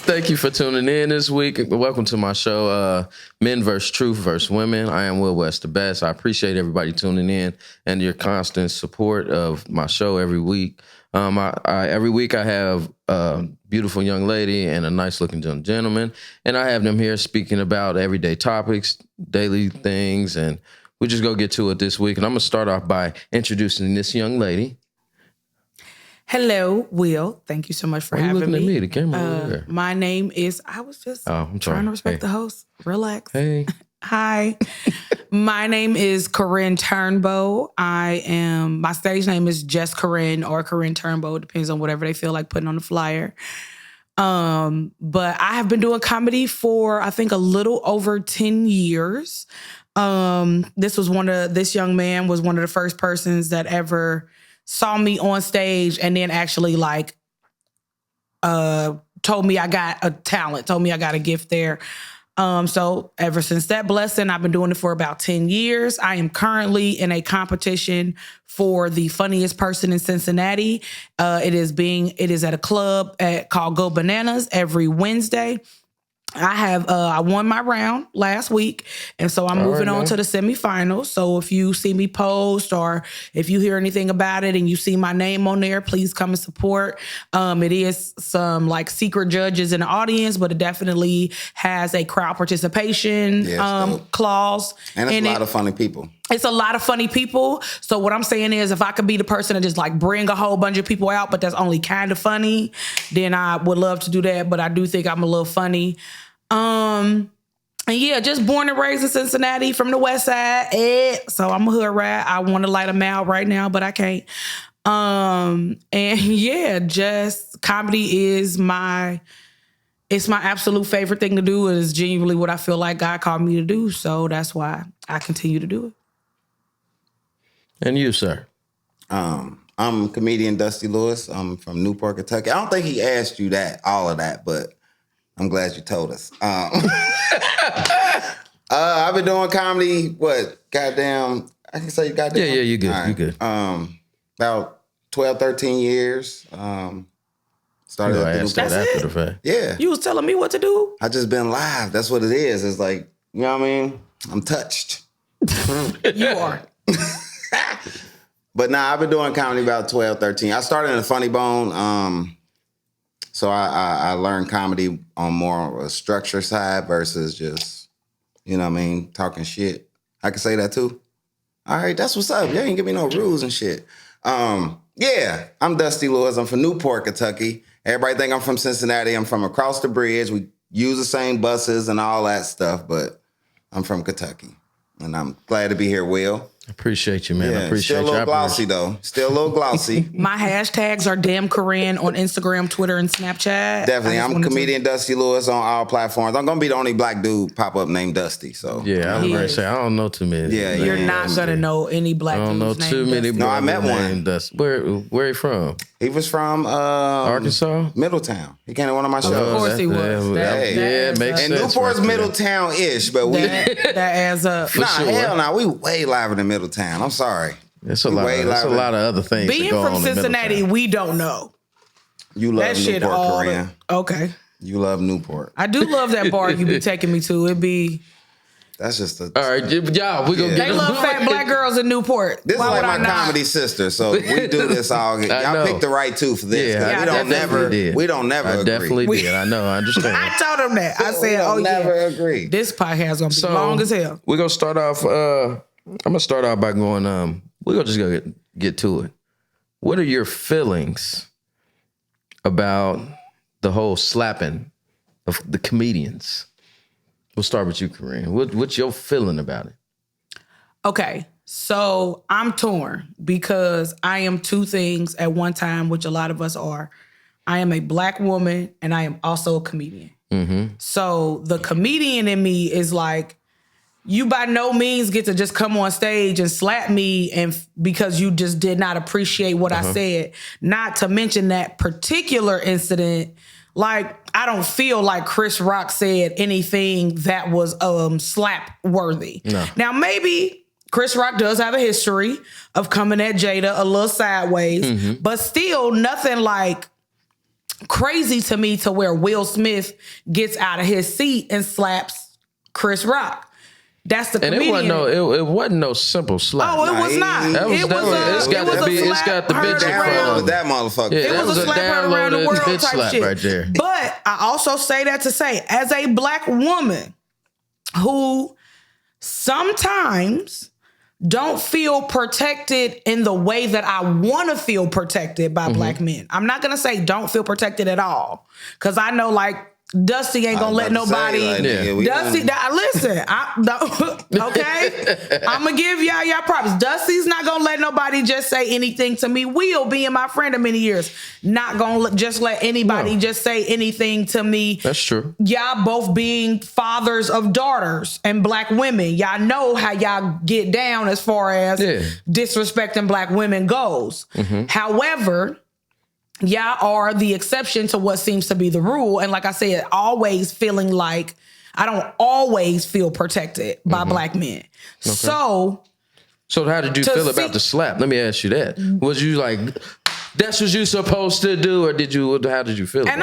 Thank you for tuning in this week. Welcome to my show, Men vs. Truth vs. Women. I am Will West the Best. I appreciate everybody tuning in and your constant support of my show every week. Every week I have a beautiful young lady and a nice-looking young gentleman, and I have them here speaking about everyday topics, daily things, and we just go get to it this week. And I'm going to start off by introducing this young lady. Hello, Will. Thank you so much for having me. Why are you looking at me? The camera over there. My name is, I was just trying to respect the host. Relax. Hey. Hi. My name is Karinne Turnbow. My stage name is just Karinne or Karinne Turnbow. It depends on whatever they feel like putting on the flyer. But I have been doing comedy for, I think, a little over 10 years. This young man was one of the first persons that ever saw me on stage and then actually told me I got a talent, told me I got a gift there. So ever since that blessing, I've been doing it for about 10 years. I am currently in a competition for the funniest person in Cincinnati. It is at a club called Go Bananas every Wednesday. I won my round last week, and so I'm moving on to the semifinals. So if you see me post or if you hear anything about it and you see my name on there, please come and support. It is some secret judges in the audience, but it definitely has a crowd participation clause. And it's a lot of funny people. It's a lot of funny people. So what I'm saying is if I could be the person to just bring a whole bunch of people out, but that's only kind of funny, then I would love to do that. But I do think I'm a little funny. And yeah, just born and raised in Cincinnati from the West Side. So I'm a hood rat. I want to light a mouth right now, but I can't. And yeah, just comedy is my absolute favorite thing to do. It is genuinely what I feel like God called me to do. So that's why I continue to do it. And you, sir? I'm comedian Dusty Lewis. I'm from Newport, Kentucky. I don't think he asked you all of that, but I'm glad you told us. I've been doing comedy, I can say goddamn. Yeah, you good. Right. You good. About 12, 13 years. Started after the fact. Yeah. You was telling me what to do? I just been live. That's what it is. It's you know what I mean? I'm touched. You are. But I've been doing comedy about 12, 13. I started in the Funny Bone. So I learned comedy on more of a structure side versus just, you know what I mean, talking shit. I can say that too. All right, that's what's up. You ain't give me no rules and shit. Yeah, I'm Dusty Lewis. I'm from Newport, Kentucky. Everybody think I'm from Cincinnati. I'm from across the bridge. We use the same buses and all that stuff, but I'm from Kentucky. And I'm glad to be here, Will. Appreciate you, man. I appreciate you. Still a little glossy, though. Still a little glossy. My hashtags are Damn Karinne on Instagram, Twitter, and Snapchat. Definitely. I'm comedian Dusty Lewis on all platforms. I'm going to be the only black dude pop up named Dusty. So yeah, I was going to say, I don't know too many. Yeah, You're not going to know any black dudes. I don't know too many. No, I met one. Dusty. Where he from? He was from Arkansas? Middletown. He came to one of my shows. Of course he was. Yeah, makes sense. And Newport's Middletown-ish, but that adds up. Hell no. We way liver than Middletown. I'm sorry. It's a lot of other things. Being from Cincinnati, we don't know. You love that Newport, Karinne. Okay. You love Newport. I do love that bar you be taking me to. That's just all right, y'all. We gonna get. They love fat black girls in Newport. This is like my comedy sister, so we do this all. Y'all picked the right two for this. Yeah, we don't never agree. Definitely did. I know. I understand. I told him that. I said, never agree. This podcast gonna be long as hell. We're gonna start off. I'm gonna start off by going. We're gonna just go get to it. What are your feelings about the whole slapping of the comedians? We'll start with you, Karinne. What's your feeling about it? Okay, so I'm torn because I am two things at one time, which a lot of us are. I am a black woman and I am also a comedian. Mm-hmm. So the comedian in me is you by no means get to just come on stage and slap me because you just did not appreciate what I said. Not to mention that particular incident, I don't feel like Chris Rock said anything that was slap worthy. No. Now maybe Chris Rock does have a history of coming at Jada a little sideways, but still nothing like crazy to me to where Will Smith gets out of his seat and slaps Chris Rock. That's the comedian. It wasn't no simple slap. Oh, it was not. It was it's got the bitch in front of that motherfucker. It was a slap her around the world type slap shit right there. But I also say that to say, as a black woman who sometimes don't feel protected in the way that I want to feel protected by black men. I'm not going to say don't feel protected at all. Because I know like Dusty ain't going to let nobody. Dusty, listen, okay? I'm going to give y'all props. Dusty's not going to let nobody just say anything to me. Will, being my friend of many years, not going to just let anybody just say anything to me. That's true. Y'all both being fathers of daughters and black women. Y'all know how y'all get down as far as disrespecting black women goes. However, y'all are the exception to what seems to be the rule. And like I said, always feeling like I don't always feel protected by black men. Okay. So how did you feel about the slap? Let me ask you that. Was you like, that's what you're supposed to do? Or how did you feel? And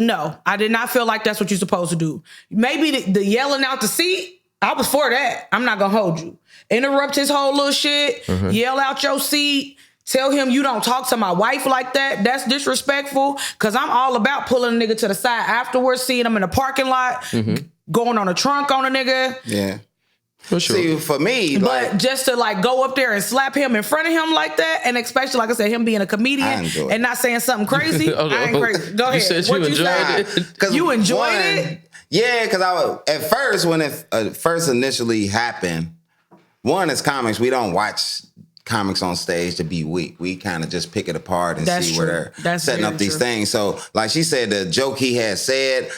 no, I did not feel like that's what you're supposed to do. Maybe the yelling out the seat, I was for that. I'm not going to hold you. Interrupt his whole little shit, yell out your seat. Tell him you don't talk to my wife like that. That's disrespectful. Because I'm all about pulling a nigga to the side afterwards, seeing him in the parking lot, going on a trunk on a nigga. Yeah. For sure. See, for me, but just to like go up there and slap him in front of him like that, and especially like I said, him being a comedian and not saying something crazy. I ain't crazy. Go ahead. You said you enjoyed it. You enjoyed it? Yeah, because at first when it first initially happened, as comics, we don't watch comics on stage to be weak. We kind of just pick it apart and see where they're setting up these things. So, like she said, the joke he had said,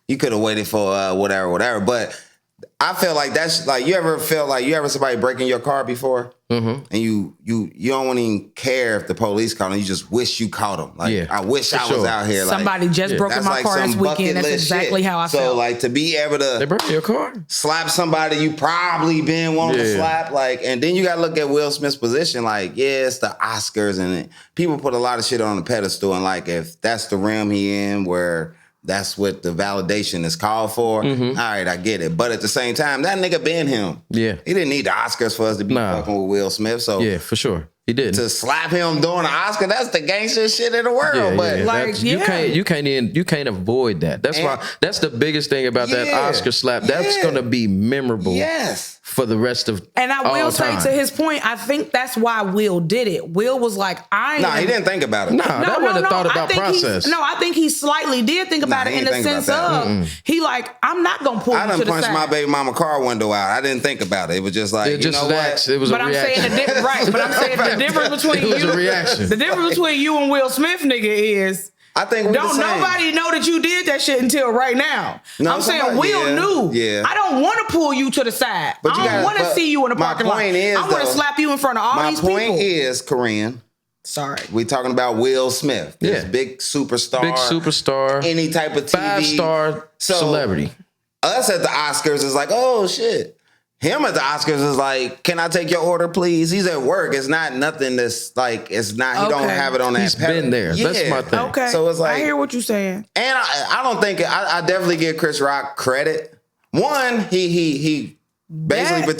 you could have waited for whatever. But I feel like that's like, you ever somebody breaking your car before? And you don't even care if the police caught him. You just wish you caught him. Like, I wish I was out here. Somebody just broke in my car this weekend. That's exactly how I felt. So like to be able to they broke your car, slap somebody you probably been wanting to slap, like, and then you got to look at Will Smith's position. Like, it's the Oscars, and people put a lot of shit on the pedestal, and like if that's the realm he in where that's what the validation is called for. All right, I get it. But at the same time, that nigga been him. Yeah. He didn't need the Oscars for us to be fucking with Will Smith. So yeah, for sure. He didn't. To slap him during the Oscar, that's the gangster shit in the world. But like, you can't avoid that. That's why that's the biggest thing about that Oscar slap. That's gonna be memorable. Yes. For the rest of and I will say to his point, I think that's why Will did it. Will was like, he didn't think about it. That wasn't a thought about process. I think he slightly did think about it in the sense of he like, I'm not gonna pull you to the side. I done punched my baby mama car window out. I didn't think about it. It was just like, it was a reaction. But I'm saying the difference between it was a reaction. The difference between you and Will Smith, nigga, is I think don't nobody know that you did that shit until right now. No, I'm saying Will knew. Yeah. I don't want to pull you to the side. But I don't want to see you in the parking lot. I want to slap you in front of all these people. My point is, Karinne. Sorry. We talking about Will Smith. This big superstar. Any type of TV. 5-star celebrity. Us at the Oscars is like, oh shit. Him at the Oscars is like, can I take your order, please? He's at work. It's not nothing that's like, it's not, he don't have it on that. He's been there. Yeah. That's my thing. Okay. So it's like, I hear what you're saying. And I don't think, I definitely give Chris Rock credit. One, he basically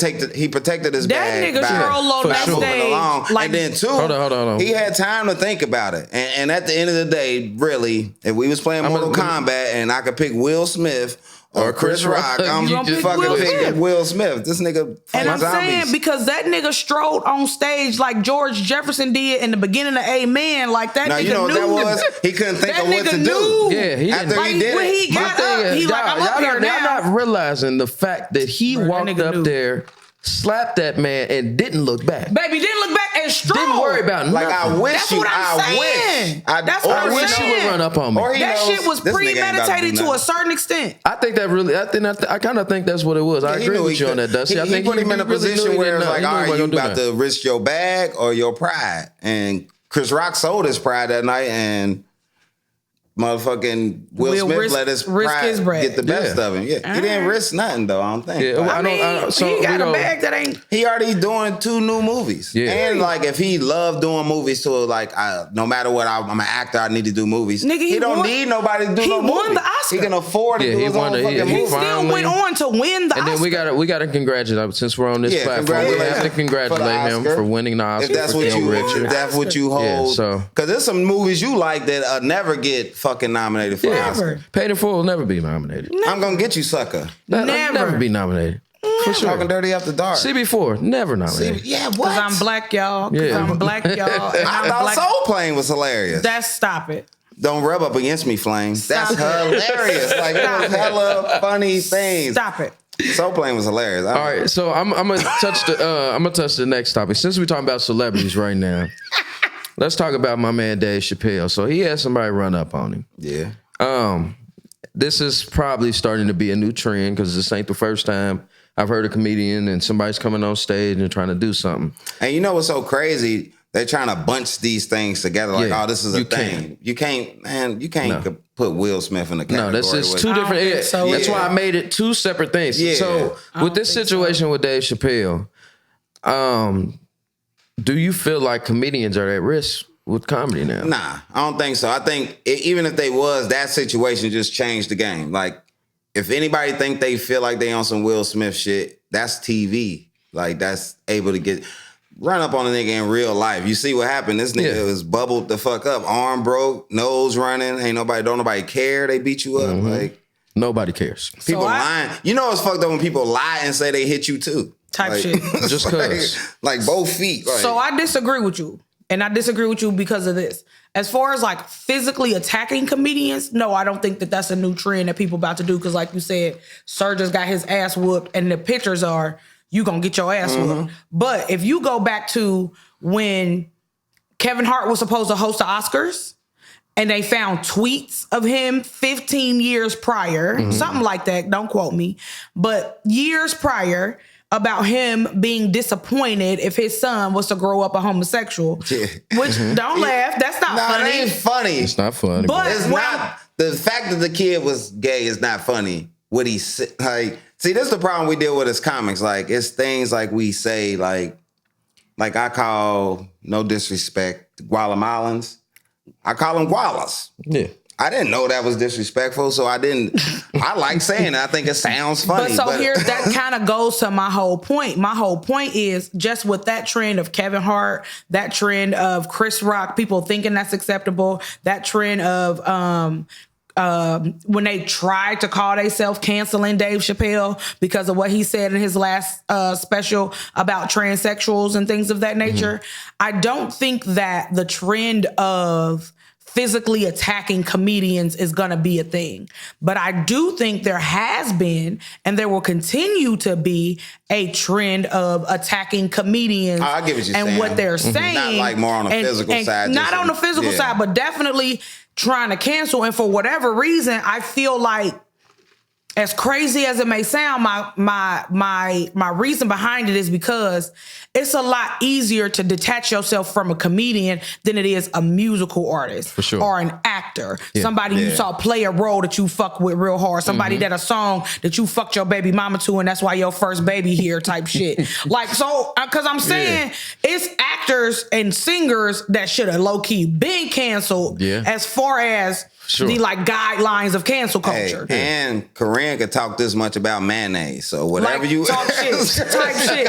protected his bag. That nigga Charles on that stage. Like, and then two, hold on. He had time to think about it. And at the end of the day, really, if we was playing Mortal Kombat and I could pick Will Smith or Chris Rock, I'm fucking picking Will Smith. This nigga. And I'm saying because that nigga strode on stage like George Jefferson did in the beginning of Amen. Like that nigga you know knew. What that was? He couldn't think of what to do. Yeah, he after didn't. he did when he got up, he like, I'm up here now. Y'all not realizing the fact that he walked up there, slapped that man, and didn't look back. Baby, didn't look back and strode. Didn't worry about like nothing. I wish That's what I'm saying. That's what I'm saying. I wish you would run up on me. That shit was premeditated to a certain extent. I think that really. I kind of think that's what it was. I agree with you on that, Dusty. I think he put him in a position where it's like, all right, you about to risk your bag or your pride. And Chris Rock sold his pride that night, and motherfucking Will Smith let his pride get the best of him. Yeah, he didn't risk nothing though. I don't think. Yeah, I mean, he got a bag that ain't. He already doing 2 new movies. Yeah, and like if he loved doing movies, so like no matter what, I'm an actor. I need to do movies. Nigga, he don't need nobody to do no movies. He won the Oscar. He can afford to do his own fucking movie. He still went on to win the Oscar. And then we got to congratulate, since we're on this platform, we have to congratulate him for winning the Oscar. If that's what you hold. Because there's some movies you like that never get fucking nominated for Oscar. Paid in Full will never be nominated. Never. I'm gonna get you, sucker. Never be nominated. For sure. Talking Dirty After Dark. CB4 never nominated. Yeah, what? Because I'm black, y'all. I'm black, y'all. I thought Soul Plane was hilarious. Stop it. Don't rub up against me, Flame. That's hilarious. Like it was hella funny things. Stop it. Soul Plane was hilarious. All right, so I'm gonna touch the next topic. Since we're talking about celebrities right now, let's talk about my man Dave Chappelle. So he had somebody run up on him. Yeah. This is probably starting to be a new trend because this ain't the first time I've heard a comedian and somebody's coming on stage and trying to do something. And you know what's so crazy? They're trying to bunch these things together like, this is a thing. You can't put Will Smith in the category. No, this is 2 different. That's why I made it 2 separate things. Yeah. So with this situation with Dave Chappelle, do you feel like comedians are at risk with comedy now? Nah, I don't think so. I think even if they was, that situation just changed the game. Like, if anybody think they feel like they on some Will Smith shit, that's TV. Like, that's able to get run up on a nigga in real life. You see what happened? This nigga was bubbled the fuck up, arm broke, nose running. Don't nobody care. They beat you up. Like, nobody cares. People lying. You know it's fucked up when people lie and say they hit you too. Type shit. Just cause. Like both feet. Like. So I disagree with you. And I disagree with you because of this. As far as like physically attacking comedians, no, I don't think that that's a new trend that people about to do. Because like you said, Sir just got his ass whooped and the pictures are, you gonna get your ass whooped. But if you go back to when Kevin Hart was supposed to host the Oscars and they found tweets of him 15 years prior, something like that, don't quote me, but years prior, about him being disappointed if his son was to grow up a homosexual. Yeah. Which, don't laugh, that's not funny. It ain't funny. It's not funny. But it's not, the fact that the kid was gay is not funny. What he like, see, this is the problem we deal with as comics. Like, it's things like we say, like I call, no disrespect, Guatemalans. I call them Gualas. Yeah. I didn't know that was disrespectful, so I like saying it. I think it sounds funny. But here, that kind of goes to my whole point. My whole point is just with that trend of Kevin Hart, that trend of Chris Rock, people thinking that's acceptable, that trend of when they tried to call themselves canceling Dave Chappelle because of what he said in his last special about transsexuals and things of that nature. I don't think that the trend of physically attacking comedians is going to be a thing. But I do think there has been, and there will continue to be, a trend of attacking comedians. I get what you're and saying. What they're saying. Not like more on the physical side. Not on the physical side, but definitely trying to cancel. And for whatever reason, I feel like, as crazy as it may sound, my reason behind it is because it's a lot easier to detach yourself from a comedian than it is a musical artist. For sure. Or an actor. Yeah. Somebody you saw play a role that you fuck with real hard. Somebody that a song that you fucked your baby mama to and that's why your first baby here type shit. Like, so, because I'm saying it's actors and singers that should have low-key been canceled as far as the like guidelines of cancel culture. And Karinne could talk this much about mayonnaise. So whatever like, you talk shit, type shit.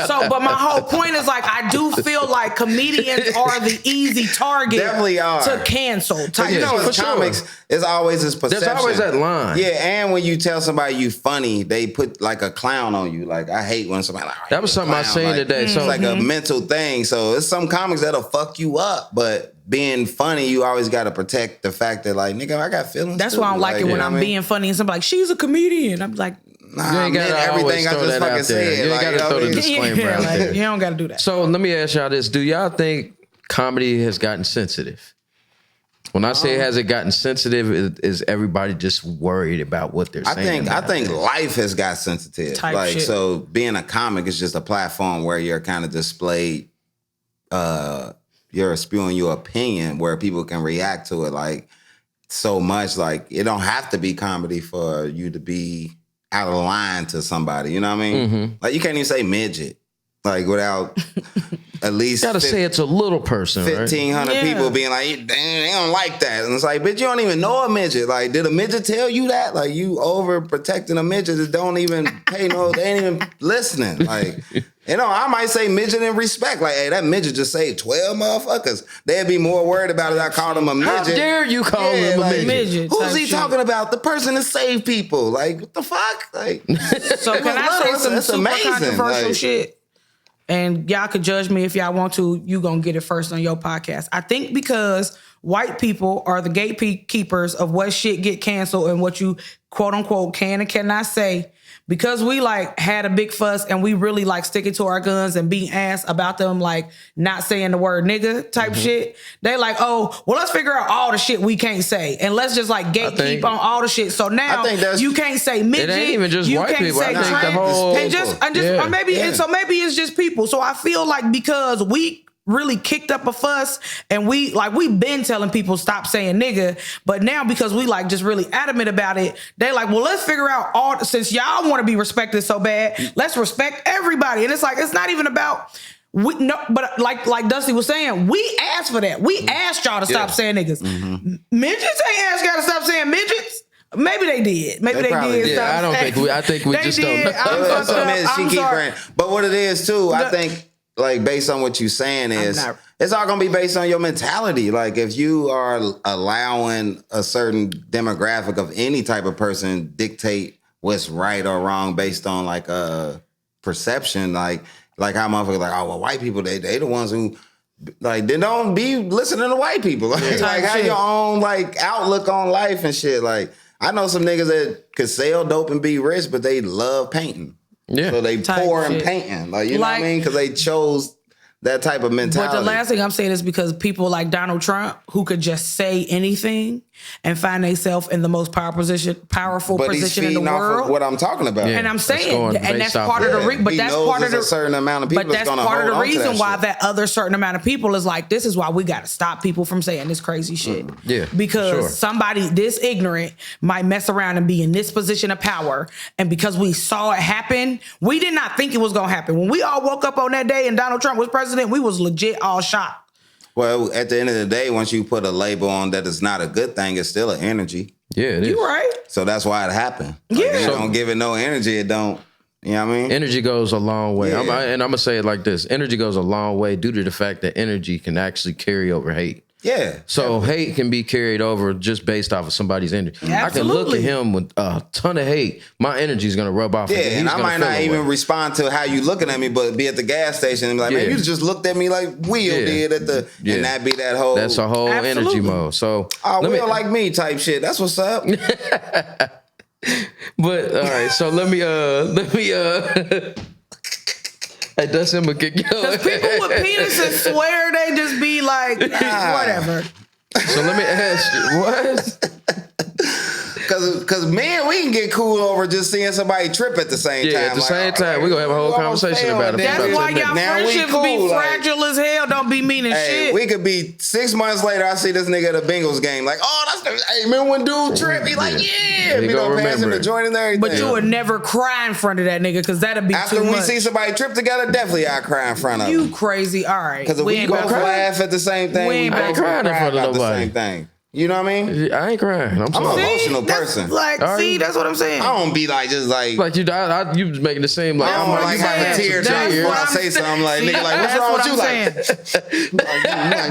So, but my whole point is like I do feel like comedians are the easy target to cancel. Type you know, shit. in comics, it's always this perception. There's always that line. Yeah, and when you tell somebody you funny, they put like a clown on you. Like I hate when somebody like that was something I seen today. So it's like a mental thing. So it's some comics that'll fuck you up, but being funny, you always got to protect the fact that, like, nigga, I got feelings. That's why I don't like it when I'm being funny and somebody like, she's a comedian. I'm like, nah, you ain't gotta everything I just fucking said. You ain't got to throw the disclaimer out there. You don't got to do that. So let me ask y'all this. Do y'all think comedy has gotten sensitive? When I say has it gotten sensitive, is everybody just worried about what they're saying? I think life has got sensitive. Type like, shit. So being a comic is just a platform where you're kind of displayed, you're spewing your opinion where people can react to it. Like, so much. Like, it don't have to be comedy for you to be out of line to somebody. You know what I mean? Like, you can't even say midget, like, without at least Gotta say it's a little person, 1,500 Yeah. people being like, damn, they don't like that. And it's like, bitch, you don't even know a midget. Like, did a midget tell you that? Like, you overprotecting a midget that don't even pay no, they ain't even listening. Like, you know, I might say midget in respect. Like, hey, that midget just saved 12 motherfuckers. They'd be more worried about it. I called him a midget. How dare you call him a like, midget? Who's type he shit. talking about? The person that saved people. Like, what the fuck? Like, So can I say some That's super amazing. controversial Like, shit? And y'all could judge me if y'all want to. You gonna get it first on your podcast. I think because white people are the gatekeepers of what shit get canceled and what you quote unquote can and cannot say. Because we like had a big fuss and we really like sticking to our guns and being ass about them like not saying the word nigga type shit. They like, oh, well, let's figure out all the shit we can't say and let's just like gatekeep on all the shit. So now I think that's- you can't say midget. It ain't even just you white can't people. I say think the trans, whole- and just Yeah. or maybe Yeah. so maybe it's just people. So I feel like because we really kicked up a fuss and we been telling people stop saying nigga, but now because we like just really adamant about it, they like, well, let's figure out all, since y'all want to be respected so bad, let's respect everybody. And it's like, it's not even about we no, but like Dusty was saying, we asked for that. We asked y'all to stop saying niggas. Midgets ain't asked y'all to stop saying midgets. Maybe they did. Maybe they probably did. did. Stop I don't saying- think we. I think we They just did. don't know. I'm That's fucked what up. it is. She I'm keep sorry. bringing. But what it is too, I The- think, like, based on what you're saying is, not- it's all gonna be based on your mentality. Like, if you are allowing a certain demographic of any type of person dictate what's right or wrong based on like a perception, like how motherfuckers like, oh well, white people they the ones who. Like, then don't be listening to white people. Like, have shit. your own like outlook on life and shit. Like, I know some niggas that could sell dope and be rich, but they love painting. Yeah. So they Type pour and shit. painting. Like, you know what I Like- mean? Because they chose that type of mentality. But the last thing I'm saying is because people like Donald Trump, who could just say anything and find themselves in the most powerful but he's position in the feeding off world. of what I'm talking about. Yeah. And I'm That's saying, going and based that's off part of of the that. but He that's knows part of there's the a certain amount of people But that's that's gonna part of hold the on to that reason why shit. that other certain amount of people is like, this is why we got to stop people from saying this crazy shit. Yeah, because sure. somebody this ignorant might mess around and be in this position of power, and because we saw it happen, we did not think it was gonna happen. When we all woke up on that day and Donald Trump was president, we was legit all shocked. Well, at the end of the day, once you put a label on that it's not a good thing, it's still an energy. Yeah, it is. You right? So that's why it happened. Like, Yeah. you don't give it no energy, it don't. You know what I mean? Energy goes a long way. Yeah. And I'm gonna say it like this: energy goes a long way due to the fact that energy can actually carry over hate. Yeah. So hate can be carried over just based off of somebody's energy. I can look Absolutely. at him with a ton of hate. My energy is gonna rub off. Yeah, of it. and He's I gonna might feel not away. even respond to how you looking at me, but be at the gas station and be like, man, Yeah. you just looked at me like Will Yeah. did at the, Yeah. and that be that whole, That's a whole energy Absolutely. mode. So oh, let Will me, like me type shit. That's what's up. but all right. So let me. Hey, that's him a kick. Because people with penises swear they just be like, whatever. So let me ask you, what? Cause man, we can get cool over just seeing somebody trip at the same time. Yeah, at the Like, same time, we gonna have a whole we almost conversation failed, about it. then That's That's Bro, why to y'all now we friendships cool, be like- fragile as hell. Don't be meaning Hey, shit. we could be 6 months later. I see this nigga at a Bengals game. Like, oh, that's the. Hey, remember when dude tripped? He like, yeah. He We gonna gonna pass him remember the it. joint and everything. But you would never cry in front of that nigga because that'd be After too we much. see somebody trip together, definitely I cry in front of You him. crazy. All right. Because if we ain't both gonna cry. laugh at the same thing, We we ain't both crying in cry front of about the nobody. same thing. You know what I mean? I ain't crying. I'm I'm sorry. a emotional That's person. like, Are see, you? that's what I'm saying. I don't be like just like. Like you was making it seem like I I'm don't what like I'm have a saying. tear That's drop before what I I'm say saying. something like, See, nigga, like, what's that's wrong what with you? I'm Like, saying.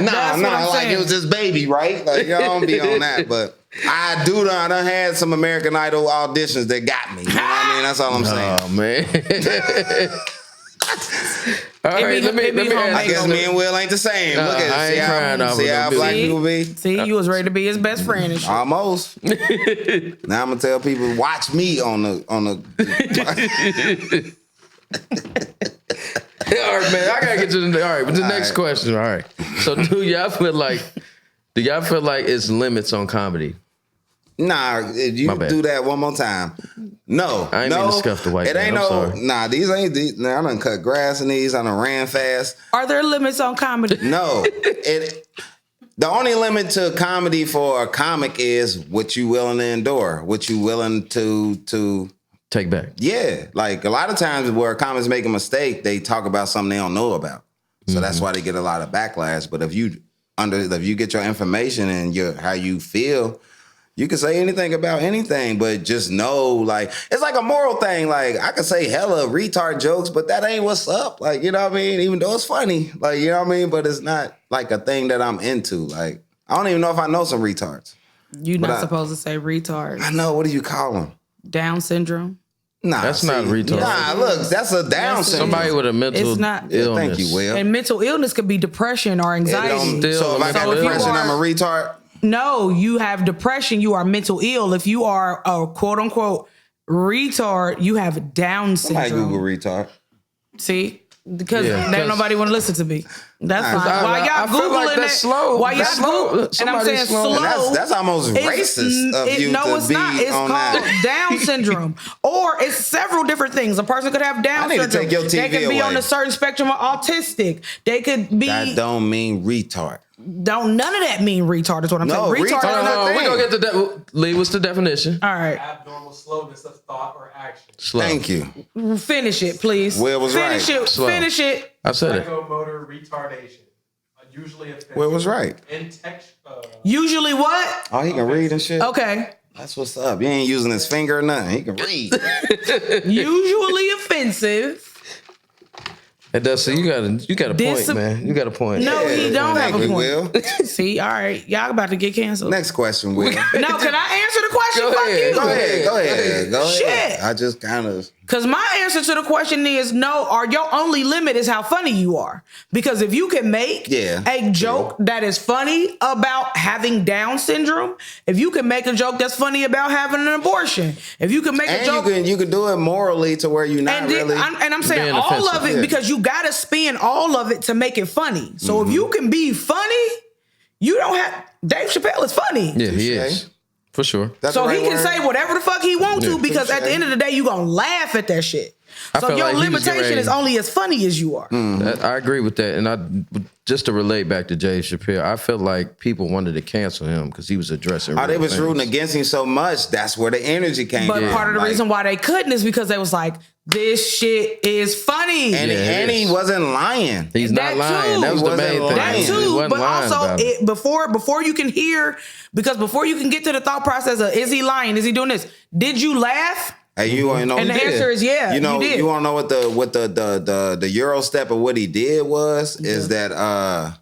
nah, That's what I'm like saying. it was this baby, right? Like, I don't be on that, but I done had some American Idol auditions that got me. You know what I mean? That's all I'm saying. Oh man. All right, be- let me it be ask I guess you me and Will ain't the same. Look at I it. ain't crying off See of how no black business. people be? See, you was ready to be his best friend and shit. Almost. Now I'm gonna tell people, watch me on the. All right, man. I gotta get to the all right. But the next right. question. All right. So do y'all feel like it's limits on comedy? Nah, if you My bad. do that one more time. No, I ain't no, mean to scuff the white it man, ain't I'm no. sorry. Nah, these ain't. Nah, I done cut grass in these. I done ran fast. Are there limits on comedy? No, it. The only limit to comedy for a comic is what you willing to endure, what you willing to take back. Yeah, like a lot of times where comics make a mistake, they talk about something they don't know about, so that's why they get a lot of backlash. But if you get your information and how you feel, you can say anything about anything, but just know, like, it's like a moral thing. Like, I could say hella retard jokes, but that ain't what's up. Like, you know what I mean? Even though it's funny, like, you know what I mean? But it's not like a thing that I'm into. Like, I don't even know if I know some retards. You're not supposed to say retard. I know. What do you call them? Down syndrome. Nah, that's not retard. Nah, look, that's a Down syndrome. Somebody with a mental illness. Thank you, Will. And mental illness could be depression or anxiety. So if I got depression, I'm a retard? No, you have depression, you are mental ill. If you are a quote unquote retard, you have Down syndrome. Somebody Google retard. See? Because nobody want to listen to me. That's fine. Why y'all Googling like that's slow. Why y'all Google? And I'm saying slow. That's almost racist of you no, to it's be not. It's on called that. Down syndrome. Or it's several different things. A person could have Down I need syndrome. to take your TV they could be away. on a certain spectrum of autistic. They could be. That don't mean retard. Don't none of that mean retard is what I'm saying. Retard is retard- We're going to get the Lee, what's the definition? all right. Abnormal slowness of thought or action. Slow. Thank you. Finish it, please. Will was Finish right. it. Slow. Finish it. I said it. Psychomotor retardation. Usually offensive. Will was right. Usually what? Oh, he can read and shit. Okay. That's what's up. He ain't using his finger or nothing. He can read. Usually offensive. It does. So you got a point, man. You got a point. No, he don't have Thank a you, point. Will. See, all right. Y'all about to get canceled. Next question, Will. No, can I answer the question? Go Fuck ahead. you. Go ahead. Shit. I just kind of. Because my answer to the question is no, or your only limit is how funny you are. Because if you can make a joke that is funny about having Down syndrome, if you can make a joke that's funny about having an abortion, if you can make a joke. You can do it morally to where you're not really. And I'm saying being all offensive. of it because you got to spin all of it to make it funny. So if you can be funny, you don't have. Dave Chappelle is funny. Yeah, he is. For sure. That's So the right he can word? say whatever the fuck he want to because at the end of the day, you going to laugh at that shit. So felt your like he was limitation getting is only as funny as you are. I agree with that. And just to relate back to Dave Chappelle, I felt like people wanted to cancel him because he was addressing. Oh, they real was things. rooting against him so much. That's where the energy came But from. part of the Like, reason why they couldn't is because they was like, this shit is funny. And he wasn't lying. He's not That lying. too. That was He the main wasn't thing. That lying. He too, wasn't but lying also about it. before you can hear, because before you can get to the thought process of is he lying, is he doing this? Did you laugh? Hey, you want to know? And the answer is yeah. You know, you did. you want to know what the Euro step of what he did was? Is that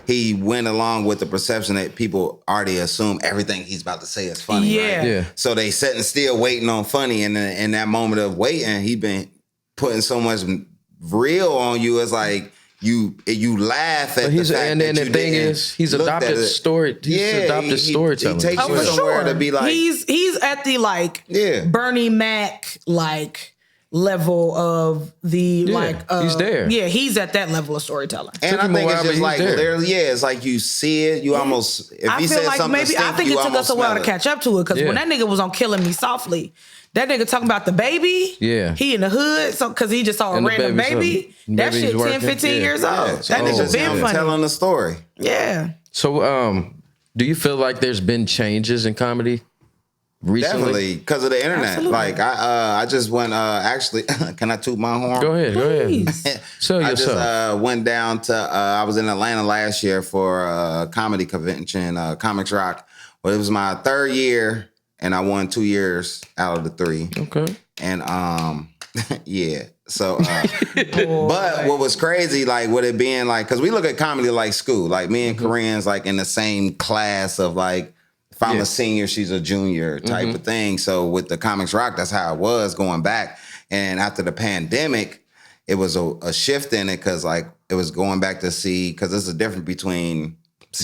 he went along with the perception that people already assume everything he's about to say is funny. Yeah. Right? Yeah. So they sitting still waiting on funny, and in that moment of waiting, he been putting so much real on you. It's like you laugh at But the fact and then that the you thing didn't is, he's look adopted at it. story. He's adopted storytelling. He takes Oh, you for somewhere sure. to be like, he's at the like Yeah. Bernie Mac like level of the he's there. Yeah, he's at that level of storytelling. and Took I him a think while, it's but just he's like there. literally, it's like you see it, you almost. If I he feel said like something, maybe I think you it took us a while to almost smell catch up to it because Yeah. when that nigga was on Killing Me Softly, that nigga talking about the baby. Yeah. He in the hood, so because he just saw a And the random baby's baby. up. That Baby's shit 10, working. 15 Yeah. years old. Yeah. That So nigga just been him funny. telling the story. Yeah. So, do you feel like there's been changes in comedy recently? Definitely because of the internet. Absolutely. Like I just went. Actually, can I toot my horn? Go ahead. Please. Sell I yourself. just went down to. I was in Atlanta last year for a comedy convention, Comics Rock. Well, it was my third year, and I won 2 years out of the 3. Okay. And yeah. So, but what was crazy, like, with it being like, because we look at comedy like school, like me and Karinne's like in the same class of like, if I'm a senior, she's a junior type of thing. So with the Comics Rock, that's how it was going back. And after the pandemic, it was a shift in it because like it was going back to see, because there's a difference between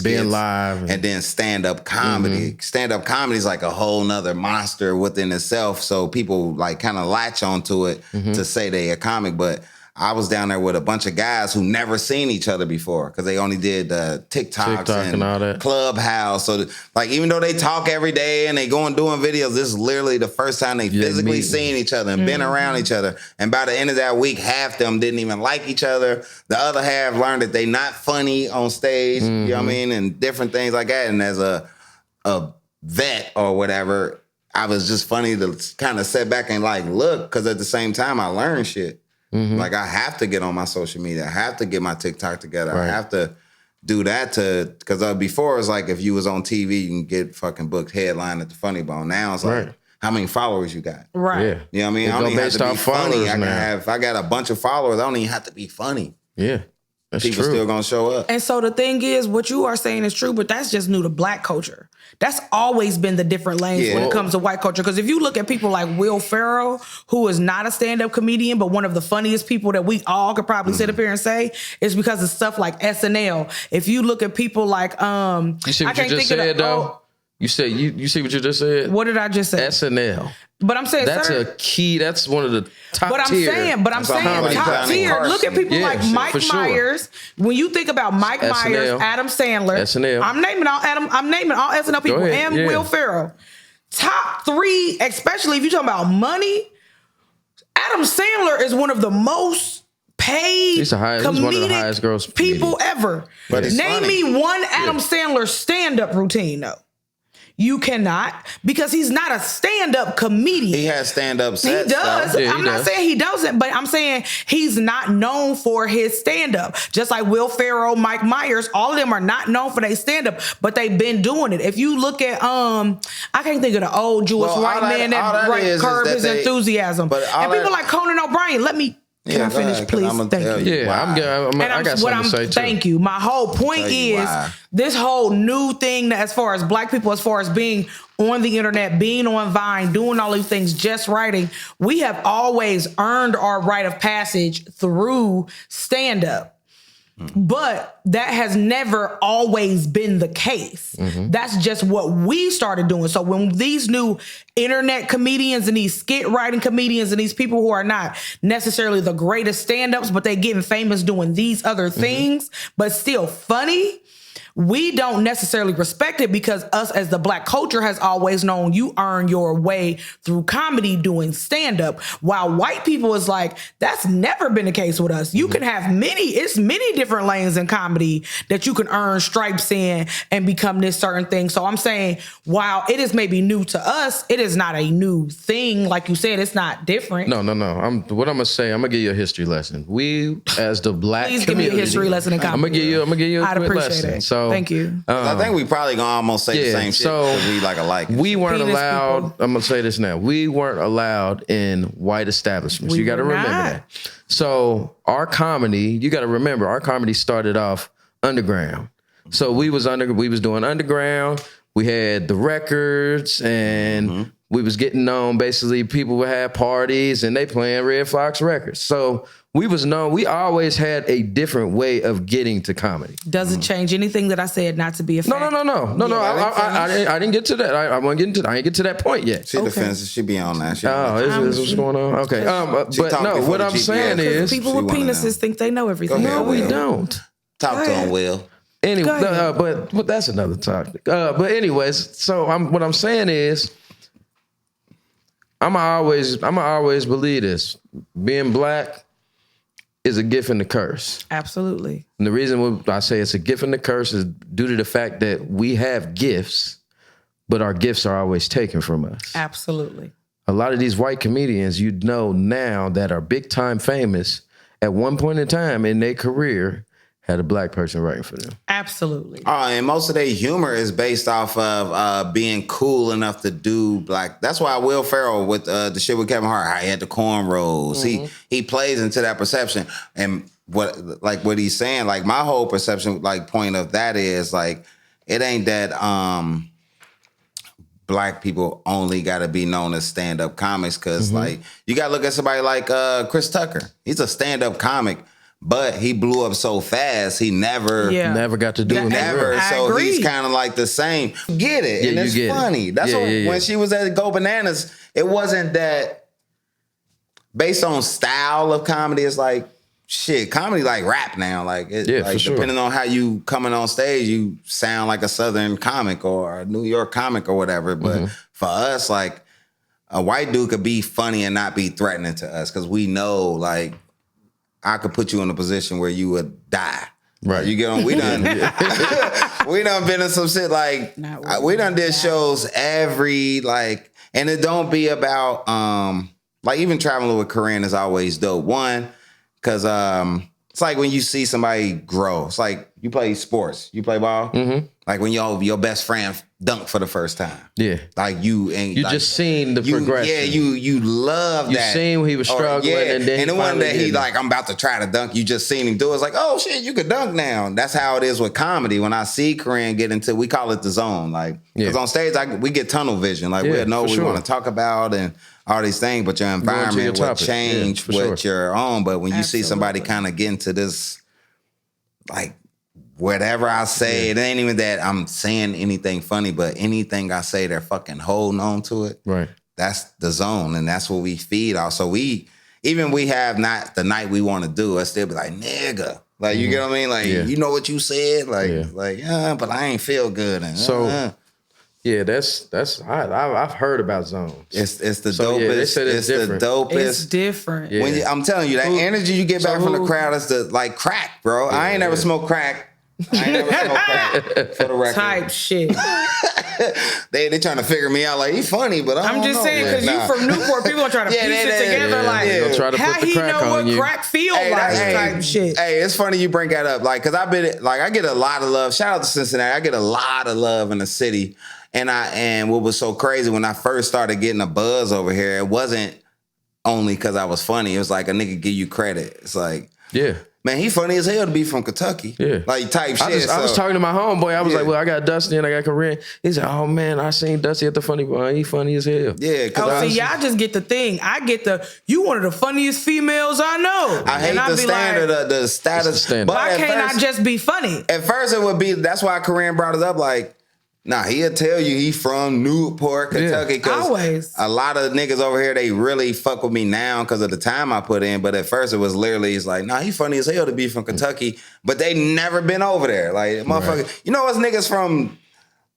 Being skits live and then stand-up comedy. Stand-up comedy is like a whole nother monster within itself. So people like kind of latch onto it to say they a comic. But I was down there with a bunch of guys who never seen each other before because they only did TikToks TikTok and all that. Clubhouse. So like even though they talk every day and they go and doing videos, this is literally the first time they physically seen each other and been around each other. And by the end of that week, half them didn't even like each other. The other half learned that they not funny on stage. You know what I mean? And different things like that. And as a vet or whatever, I was just funny to kind of sit back and like look, because at the same time I learned shit. Like I have to get on my social media. I have to get my TikTok together. Right. I have to do that because before it was like if you was on TV, you can get fucking booked headline at the Funny Bone. Now it's like how many followers you got. Right. Yeah. You know what I mean? It I go don't even have based to be off funny. followers I can now. have, if I got a bunch of followers, I don't even have to be funny. Yeah. That's People true. still gonna show up. And so the thing is, what you are saying is true, but that's just new to Black culture. That's always been the different lanes when it comes to white culture. Because if you look at people like Will Ferrell, who is not a stand-up comedian, but one of the funniest people that we all could probably sit up here and say, is because of stuff like SNL. If you look at people like You see what you just said, though? You said you see what you just said? What did I just say? SNL. But I'm saying That's a key. That's one of the top tier. But I'm saying like top Johnny tier. Carson. Look at people Yeah, like Mike for sure. Myers. When you think about Mike SNL. Myers, Adam Sandler, SNL. I'm naming all SNL people Go ahead, and yeah. Will Ferrell. Top three, especially if you're talking about money. Adam Sandler is one of the most paid He's one of the comedic highest gross people comedians. ever. But it's Name funny. me one Adam Sandler stand-up routine, though. You cannot, because he's not a stand-up comedian. He has stand-up He sets. does. though. Yeah, he I'm not does. saying he doesn't, but I'm saying he's not known for his stand-up. Just like Will Ferrell, Mike Myers, all of them are not known for their stand-up, but they've been doing it. If you look at I can't think of the old Jewish Well, white all that- man all that that is curb that his they- enthusiasm. but all And people that- like Conan O'Brien, can I go finish, ahead, 'cause please? I'ma Thank tell you. Yeah, why. I got something to say too. Thank you. My whole point Tell you is why. this whole new thing that as far as Black people, as far as being on the internet, being on Vine, doing all these things, just writing, we have always earned our rite of passage through stand-up. But that has never always been the case. That's just what we started doing. So when these new internet comedians and these skit writing comedians and these people who are not necessarily the greatest stand-ups, but they getting famous doing these other things, but still funny, we don't necessarily respect it because us as the Black culture has always known you earn your way through comedy doing stand-up. While white people is like, that's never been the case with us. You can have many different lanes in comedy that you can earn stripes in and become this certain thing. So I'm saying, while it is maybe new to us, it is not a new thing. Like you said, it's not different. No. What I'm gonna say, I'm gonna give you a history lesson. We, as the Black Please give me a community, history lesson in comedy. I'm gonna give you a I'd quick appreciate lesson. it. So Thank you. I think we probably gonna almost say the Yeah, same shit so because we like alike. we weren't Penis allowed. people. I'm gonna say this now. We weren't allowed in white establishments. We You got to were remember not. that. So our comedy, you got to remember, our comedy started off underground. So we was doing underground. We had the records, and we was getting known. Basically, people would have parties, and they playing Red Fox records. So we was known. We always had a different way of getting to comedy. Doesn't change anything that I said not to be a fact. No. I didn't get to that. I want to get into. I ain't get to that point yet. She defensive. She be on that. She Oh, is what's going on? Okay. She But talked no, before what the I'm GPS. saying is, People with She one of penises them. think they know everything. Go ahead, no, we Will. don't. talk Go to him, ahead. Will. Anyway, Go ahead. but that's another topic. But anyways, so what I'm saying is, I'ma always believe this: being Black is a gift and a curse. Absolutely. And the reason I say it's a gift and a curse is due to the fact that we have gifts, but our gifts are always taken from us. Absolutely. A lot of these white comedians, you know now, that are big time famous, at one point in time in their career, had a Black person writing for them. Absolutely. And most of their humor is based off of being cool enough to do Black. That's why Will Ferrell with the shit with Kevin Hart, how he had the cornrows. He plays into that perception. And what he's saying, like my whole perception, like point of that is like, it ain't that Black people only got to be known as stand-up comics, because like you got to look at somebody like Chris Tucker. He's a stand-up comic, but he blew up so fast he never Never got to do it. never. I So agree. he's kind of like the same. Get it? Yeah, and you it's get it. funny. That's Yeah, what, yeah. when she was at Go Bananas, it wasn't that based on style of comedy. It's like shit, comedy like rap now. Like, for sure. Depending on how you coming on stage, you sound like a Southern comic or a New York comic or whatever. But for us, like, a white dude could be funny and not be threatening to us because we know, like, I could put you in a position where you would die. Right. You get on? We done. We done been in some shit like we done did shows every like, and it don't be about like even traveling with Karinne is always dope. One, because it's like when you see somebody grow. It's like you play sports, you play ball. Like when your best friend dunk for the first time. Yeah. Like you like, just seen the progression. Yeah, you love that. You seen when he was struggling, and then the one that he like, I'm about to try to dunk. You just seen him do it. It's like, oh shit, you could dunk now. That's how it is with comedy. When I see Karinne get into, we call it the zone. Like, because on stage, we get tunnel vision. Like we know what we want to talk about and all these things, but your environment will change what you're on. But when you see somebody kind of get into this, like, whatever I say, it ain't even that I'm saying anything funny, but anything I say, they're fucking holding on to it. Right. That's the zone, and that's what we feed off. So we have not the night we want to do, I still be like, nigga. Like, you get what I mean? Like, you know what you said? Like, but I ain't feel good. And, yeah, that's I've heard about zones. It's the dopest. Yeah, they said it's different. The dopest. It's different. Yeah. When I'm telling you, that energy you get back from the crowd is the like crack, bro. I ain't never smoked crack. I ain't never smoked crack for the record. Type shit. They trying to figure me out like, he's funny, but I'm just saying, because you from Newport, people are trying to piece it together like, they'll try to how put the he crack know on what you. crack feel like type shit. Hey, it's funny you bring that up. Like, because I get a lot of love. Shout out to Cincinnati. I get a lot of love in the city. And what was so crazy, when I first started getting a buzz over here, it wasn't only because I was funny. It was like a nigga give you credit. It's like, man, he funny as hell to be from Kentucky. Yeah. Like, type shit. I was talking to my homeboy. I was like, well, I got Dusty and I got Karinne. He said, oh, man, I seen Dusty at the Funny Bone. He funny as hell. Yeah. Y'all just get the thing. I get you one of the funniest females I know. I hate the standard, like, the status. Standard. But why can't I just be funny? At first it would be, that's why Karinne brought it up, like, nah, he'll tell you he from Newport, Kentucky. Always. A lot of niggas over here, they really fuck with me now because of the time I put in. But at first it was literally, it's like, nah, he funny as hell to be from Kentucky. But they never been over there. Like, motherfucker, you know what's niggas from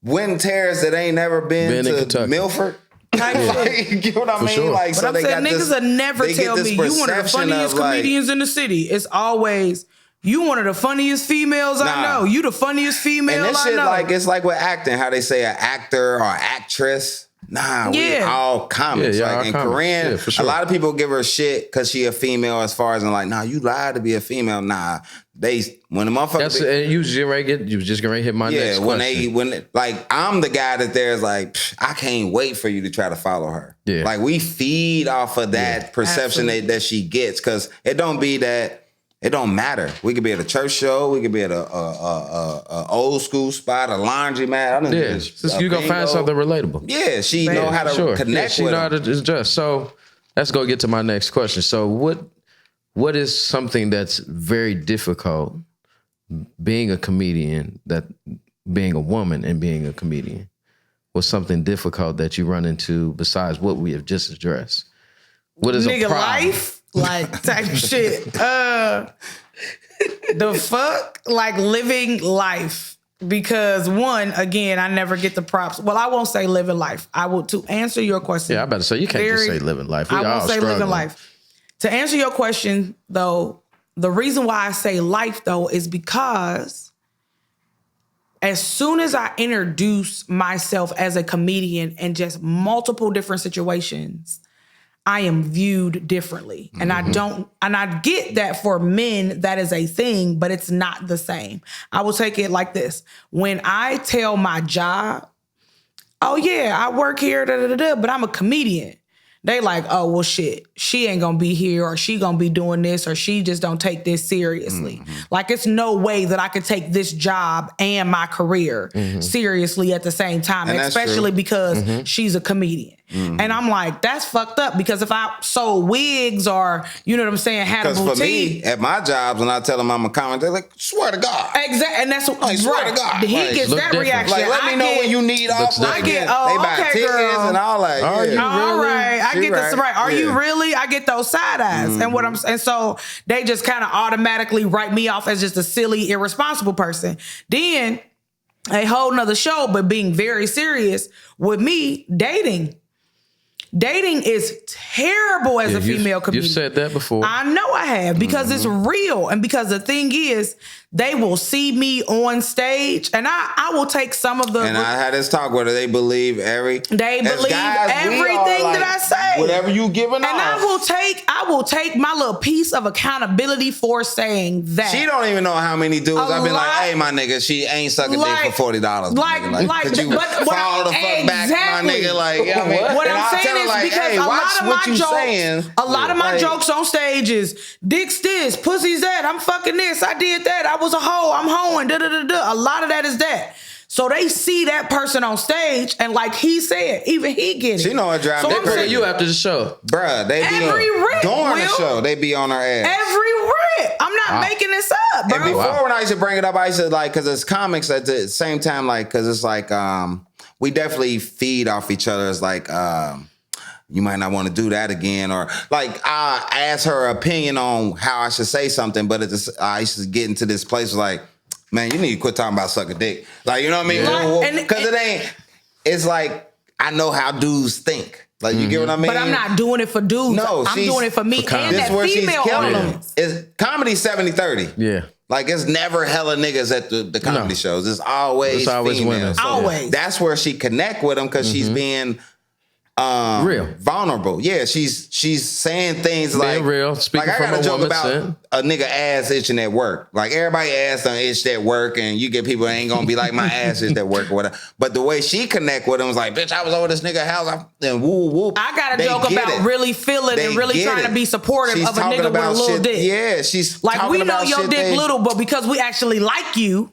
Winton Terrace that ain't never been to Kentucky. Milford? Like, you know what I mean? Sure. Like, but so I'm they saying got niggas will never tell me you one of the funniest comedians in the city. It's always, you one of the funniest females I know. You the funniest female I know. And this shit, like, it's like with acting, how they say an actor or actress. Nah, we all comics. Like, and Karinne, for sure. A lot of people give her shit because she a female, as far as, and like, nah, you lied to be a female. Nah, when the motherfucker... you was just gonna hit my next question. when like, I'm the guy that there's like, I can't wait for you to try to follow her. Yeah. Like, we feed off of that perception that she gets, because it don't be that... It don't matter. We could be at a church show. We could be at a old school spot, a laundromat. You gonna find something relatable. Yeah, she know how to connect. She know how to adjust. So let's go get to my next question. So what is something that's very difficult being a comedian, that being a woman and being a comedian? What's something difficult that you run into besides what we have just addressed? What is a problem? Life? Like, type shit. The fuck? Like, living life. Because one, again, I never get the props. Well, I won't say living life. I will, to answer your question. Yeah, I better say, you can't just say living life. I won't say living life. To answer your question, though, the reason why I say life, though, is because as soon as I introduce myself as a comedian in just multiple different situations, I am viewed differently. And I get that for men, that is a thing, but it's not the same. I will take it like this. When I tell my job, oh yeah, I work here, but I'm a comedian. They like, oh, well, shit, she ain't gonna be here, or she gonna be doing this, or she just don't take this seriously. Like, it's no way that I could take this job and my career seriously at the same time, and especially because she's a comedian. And I'm like, that's fucked up, because if I sold wigs or, you know what I'm saying, had a boutique. Because for me, at my jobs, when I tell them I'm a comic, they're like, swear to God. Exactly. And that's like, swear to God. He gets that different. reaction. Like, let me know when you need off. I get, they buy tickets and all that. Are you all really? right. I get this right. Are you really? I get those side eyes. And so they just kind of automatically write me off as just a silly, irresponsible person. Then a whole nother show, but being very serious with me, dating. Dating is terrible as a female comedian. You've said that before. I know I have, because it's real. And because the thing is, they will see me on stage, and I will take some of the... And I had this talk where they believe everything that I say. Whatever you giving off. And I will take my little piece of accountability for saying that. She don't even know how many dudes I've been like, hey, my nigga, she ain't sucking dick for $40. Could you fall the fuck back, my nigga? Like, I mean, what I'm saying is, like, because hey, a lot of my jokes on stage is dicks this, pussy's that, I'm fucking this, I did that, I was a hoe, I'm hoeing, da da da da. A lot of that is that. So they see that person on stage, and like he said, even he get it. She know what drive they bring you after the show. Bruh, they be during the show, they be on her ass. Every rip. I'm not making this up, bro. And before, when I used to bring it up, I used to like, because it's comics at the same time, like, because it's like, we definitely feed off each other. It's like, you might not want to do that again. Or like, I ask her opinion on how I should say something, but I used to get into this place like, man, you need to quit talking about sucking dick. Like, you know what I mean? Because it's like, I know how dudes think. Like, you get what I mean? But I'm not doing it for dudes. No, I'm doing it for me and that female audience. Comedy 70-30. Yeah. Like, it's never hella niggas at the comedy shows. It's always females. women. So always. That's where she connect with them, because she's being real, vulnerable. Yeah, she's saying things being like real. Speaking like, I got a joke about sense. a nigga ass itching at work. Like, everybody ass done itched at work, and you get people that ain't gonna be like, my ass itched at work or whatever. But the way she connect with him was like, bitch, I was over this nigga house, and whoop whoop. I got a joke about really feeling and really trying to be supportive of a nigga with a little dick. Yeah, she's like, we know your dick little, but because we actually like you.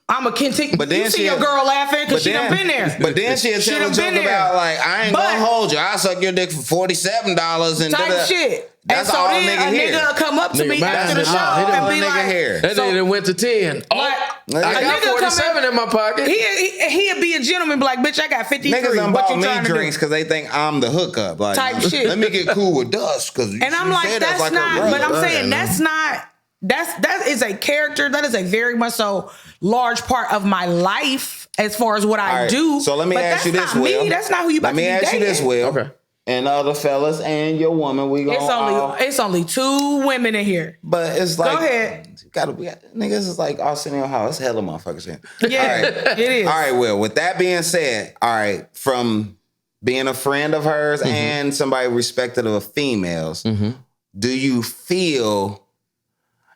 I'm a continue. But then you see your girl laughing because she done been there. But then she'll tell a joke about like, I ain't gonna hold you. I'll suck your dick for $47 and type shit. That's and so all then a nigga will come up to me after the show and be like, that nigga went to 10. I got 47 in my pocket. He'll be a gentleman, be like, bitch, I got 53. Niggas done bought me drinks because they think I'm the hookup. Like, type shit. Let me get cool with Dust. And I'm like, that's like not, but I'm saying that's not, that is a character, that is a very much so large part of my life as far as what I do. So let me ask you this, Will. That's not who you about to be dating. Let me ask you this, Will. Okay. And other fellas and your woman, we gonna it's only 2 women in here. But it's like, go ahead. Niggas is like all sitting in your house. It's hella motherfuckers here. Yeah, it is. All right, Will. With that being said, all right, from being a friend of hers and somebody respected of females, do you feel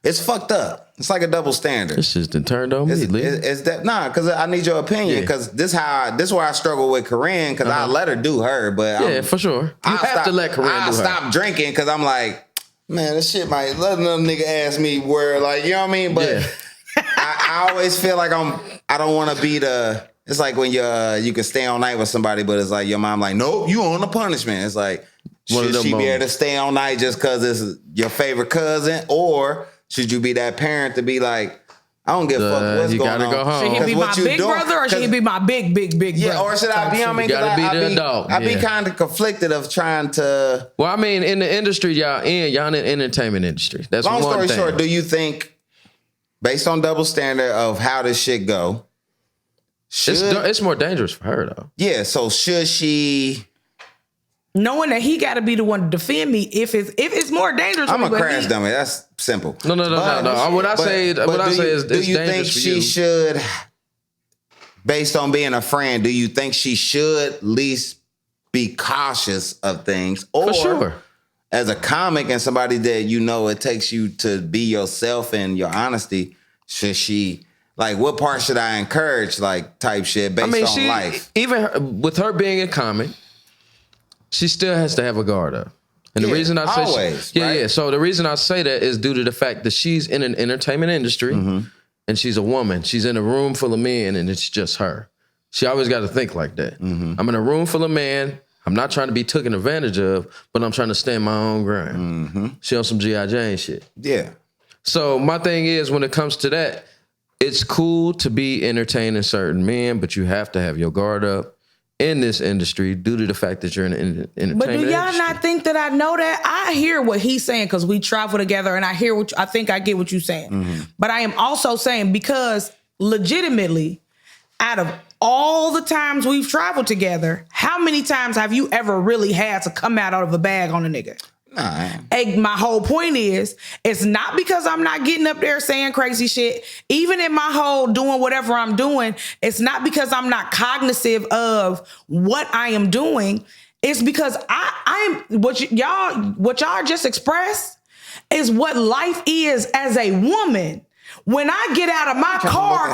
it's fucked up? It's like a double standard. This just turned on me. It's that because I need your opinion, because this where I struggle with Karinne, because I let her do her, but for sure. You have to let Karinne do her. I stop drinking because I'm like, man, this shit might let another nigga ask me where, like, you know what I mean? But I always feel like I don't want to be the. It's like when you can stay all night with somebody, but it's like your mom like, nope, you on the punishment. It's like, should she be able to stay all night just because it's your favorite cousin, or should you be that parent to be like, I don't give a fuck what's going on. You gotta go home. Should he be my big brother, or should he be my big brother? Yeah, or should I be, I mean, you gotta be the adult. I be kind of conflicted of trying to. Well, I mean, in the industry y'all in the entertainment industry. That's long one story thing. short, do you think, based on double standard of how this shit go, it's more dangerous for her though. Yeah, so should she, knowing that he got to be the one to defend me if it's more dangerous? I'm a crash dummy. That's simple. No. What I say is, do you think she should, based on being a friend, do you think she should at least be cautious of things? Or, for sure, as a comic and somebody that you know it takes you to be yourself and your honesty, should she? Like, what part should I encourage, like, type shit based on life? Even with her being a comic, she still has to have a guard up. And the reason I say always, right? So the reason I say that is due to the fact that she's in an entertainment industry and she's a woman. She's in a room full of men and it's just her. She always got to think like that. I'm in a room full of men. I'm not trying to be taken advantage of, but I'm trying to stand my own ground. She on some G.I. Jane shit. Yeah. So my thing is, when it comes to that, it's cool to be entertaining certain men, but you have to have your guard up. in this industry due to the fact that you're in the entertainment But do y'all industry. not think that I know that? I hear what he's saying because we travel together, and I hear what I think I get what you're saying. But I am also saying because legitimately, out of all the times we've traveled together, how many times have you ever really had to come out of a bag on a nigga? Hey, my whole point is, it's not because I'm not getting up there saying crazy shit. Even in my whole doing whatever I'm doing, it's not because I'm not cognizant of what I am doing. It's because I am what y'all just expressed is what life is as a woman. When I get out of my car,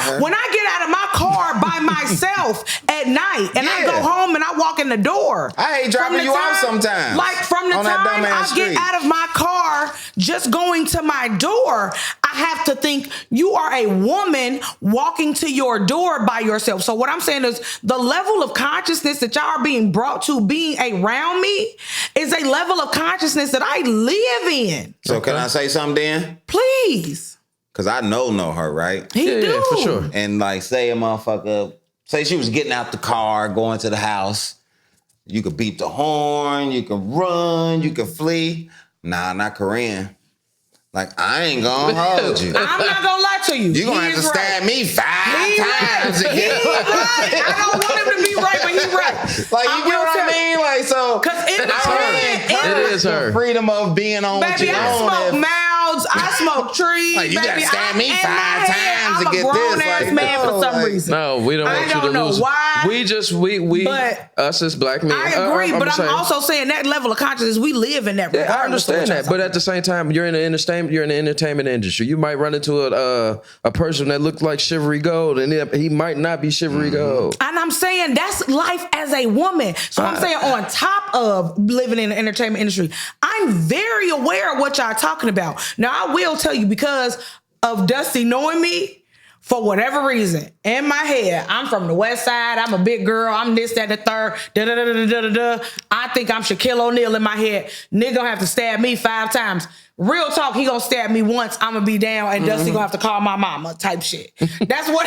by myself at night and I go home and I walk in the door. I hate dropping you off sometimes. Like from the time I get out of my car, just going to my door, I have to think you are a woman walking to your door by yourself. So what I'm saying is the level of consciousness that y'all are being brought to being around me is a level of consciousness that I live in. So can I say something then? Please. Cause I know her, right? Yeah, for sure. And like say a motherfucker, say she was getting out the car, going to the house. You could beep the horn, you could run, you could flee. Nah, not Karinne. Like, I ain't gonna hold you. I'm not gonna lie to you. You're gonna have to stab me 5 times to get He's right. I don't want him to be right, but he's right. Like, you get what I mean? Like, so. Because It is her. The freedom of being on what baby, you're I on. smoke mouths, I smoke trees. Like, you baby, gotta stab me in 5 my head, times to get I'm a grown this. ass Like, man no, for some like- reason. No, we don't I want you to don't know lose. why. We But us as black men. I agree, but saying- I'm also saying that level of consciousness, we live in that. Yeah, I regardless of understand what y'all that, but at the same time, you're in the entertainment industry. You might run into a person that looks like Shivery Gold, and he might not be Shivery Gold. And I'm saying that's life as a woman. So I'm saying on top of living in the entertainment industry, I'm very aware of what y'all talking about. Now, I will tell you, because of Dusty knowing me, for whatever reason, in my head, I'm from the West Side. I'm a big girl. I'm this, that, the third. Da-da-da-da-da-da-da. I think I'm Shaquille O'Neal in my head. Nigga gonna have to stab me 5 times. Real talk, he gonna stab me once. I'm gonna be down, and Dusty gonna have to call my mama type shit. That's what.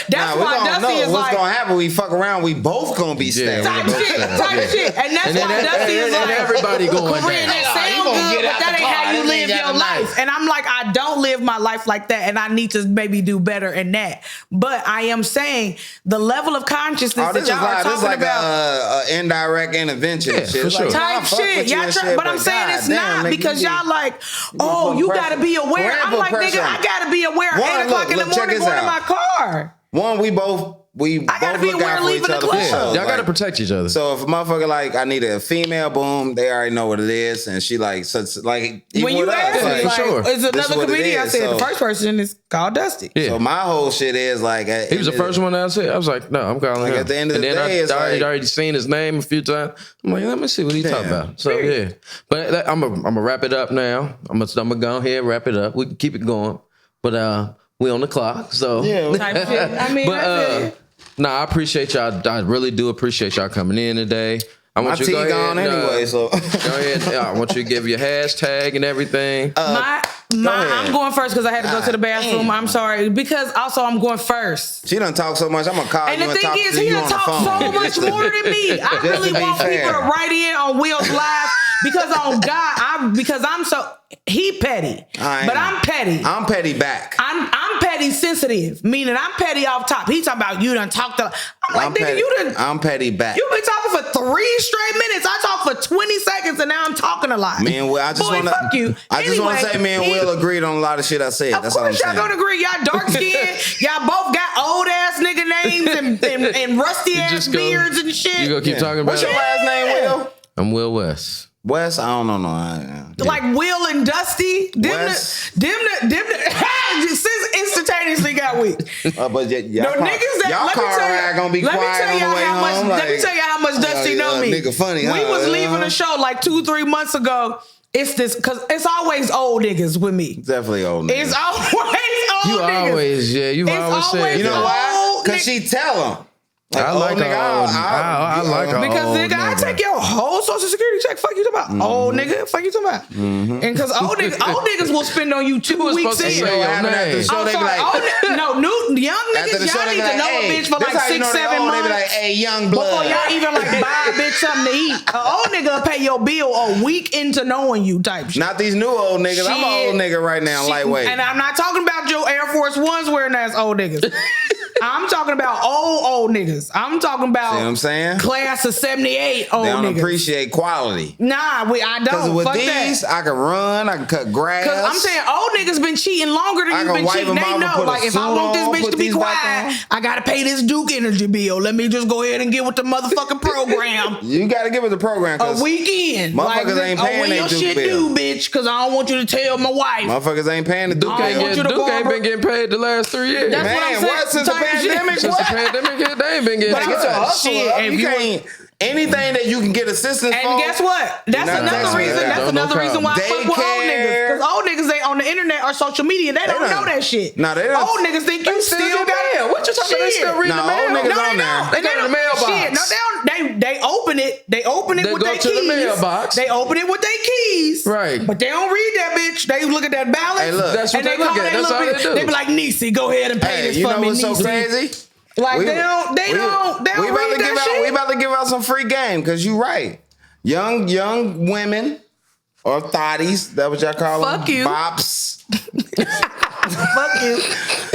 That's why Dusty is what's like. gonna happen. We fuck around. We both gonna be stabbed. Type shit. And that's why Dusty is like, everybody going Karinne, down. that sound good, but that ain't how you live your life. And I'm like, I don't live my life like that, and I need to maybe do better in that. But I am saying the level of consciousness Oh, that y'all are talking like about. a indirect intervention. Yeah, shit. for sure. Like, Type I fuck shit. with you Y'all and try, shit, but I'm saying God it's damn, not nigga, because you y'all be- like, oh, you gotta be aware. Karinne I'm put like, pressure nigga, on I you. gotta be aware. 8 o'clock in the look, check morning this going to out. my car. One, we both gotta be look aware out for leaving each the other. club. for sure. Y'all got to Like, protect each other. So if a motherfucker like, I need a female, boom, they already know what it is, and she like, such like even When you with us, asked me, like, like, sure. it's This is another what it comedian. I is, said so- the first person is called Dusty. Yeah. So my whole shit is like, He was the first one that I said. I was like, no, I'm calling Like, him. at the end of and the then day, it's I like- already seen his name a few times. I'm like, let me see what he talking about. So yeah, but I'm gonna wrap it up now. I'm gonna go ahead, wrap it up. We can keep it going, but we on the clock. So Type shit. I mean, but I appreciate y'all. I really do appreciate y'all coming in today. I my want you to tea go gone ahead. anyway, so Go ahead. I want you to give your hashtag and everything. ahead. I'm going first because I had to go to the bathroom. damn. I'm sorry. Because also I'm going first. She done talk so much. I'm gonna call And you the and thing talk is, to he you done on the talk phone. so much more than me. I Just really to be want fair. people to write in on Will's Live because on God, because I'm so he petty, I but am. I'm petty. I'm petty back. I'm petty sensitive, meaning I'm petty off top. He talking about you done talked to. I'm like, nigga, petty. you done. I'm petty back. You been talking for 3 straight minutes. I talked for 20 seconds, and now I'm talking a lot. Me and Will, I just Boy, want fuck you. to. I just want to Anyway, say, me and he- Will agreed on a lot of shit I said. Of That's all I'm course, y'all saying. gonna agree. Y'all dark skinned. Y'all both got old ass nigga names and rusty ass just go- beards and shit. You gonna keep talking about What's your it? last name, Will? I'm Will West. Wes? I don't know. No. Like Will and Dusty, Wes. them since instantaneously got weak. But The y'all niggas that y'all let me car tell you- ride gonna be let me quiet tell on y'all the way how much- home. let me tell you how much Dusty know me. Nigga funny, We huh? was leaving the show like 2-3 months ago. It's this because it's always old niggas with me. Definitely old nigga. It's always old You niggas. always, yeah, you've It's always said always You know that. why? old Because nigga- she tell him. I like old nigga, I like a Because old nigga, I take your whole social security check. Fuck you talking about? Old nigga, fuck you talking about? And because old niggas will spend on you 2 was weeks supposed to in. say your After name. the show, I'm they be sorry, like, young after the niggas, show, y'all they need be to know like, a bitch for this like how you 6, know they 7 old. They be months. like, hey, young Before blood. y'all even like buy a bitch something to eat. An old nigga will pay your bill a week into knowing you type shit. Not these new old niggas. I'm an old nigga right now, lightweight. And I'm not talking about your Air Force Ones wearing ass old niggas. I'm talking about old niggas. I'm talking about See what I'm saying? class of 78 old They don't niggas. appreciate quality. Nah, I Because don't. with Fuck these, that. I can run, I can cut grass. Because I'm saying old niggas been cheating longer than I you've can been wipe cheating. them They off and know, put a like, if I suit want this on, bitch put to be these back quiet, on. I gotta pay this Duke energy bill. Let me just go ahead and get with the motherfucking program. You got to give it the program. A weekend. Motherfuckers ain't paying when they your Duke shit bill. due, bitch, because I don't want you to tell my wife. Motherfuckers ain't paying the Duke I don't want bill. you to Duke ain't barber. been getting paid the last 3 years. That's what I'm Man, saying. what? Since the Type shit. pandemic? Since the What? pandemic hit, they ain't been getting But I'm paid. saying, Hustle shit, up. if You you- can't anything that you can get assistance And for. guess what? That's not another texting reason. me. That's Don't another come. reason why I fuck with old Daycare. niggas. Because old niggas ain't on the internet or social media. They don't don't. know that shit. Nah, they don't. Old niggas think you still still get got mail. What you talking about? They still reading Nah, the mail? old niggas No, on they there. don't. They go to the mailbox. Shit, no, they don't. They open it. They open it They with go their to the keys. mailbox. They open it with their keys. Right. But they don't read that bitch. They look at that balance. Hey, look. That's what and they look call at. that That's little all they bitch. do. They be like, Niecy, go ahead and pay Hey, this you for know me, what's so Niecy. crazy? Like We- they don't we read about to give that out. shit. We about to give out some free game because you right. Young women or thotties. That what y'all call them? Fuck you. Bops. Fuck you.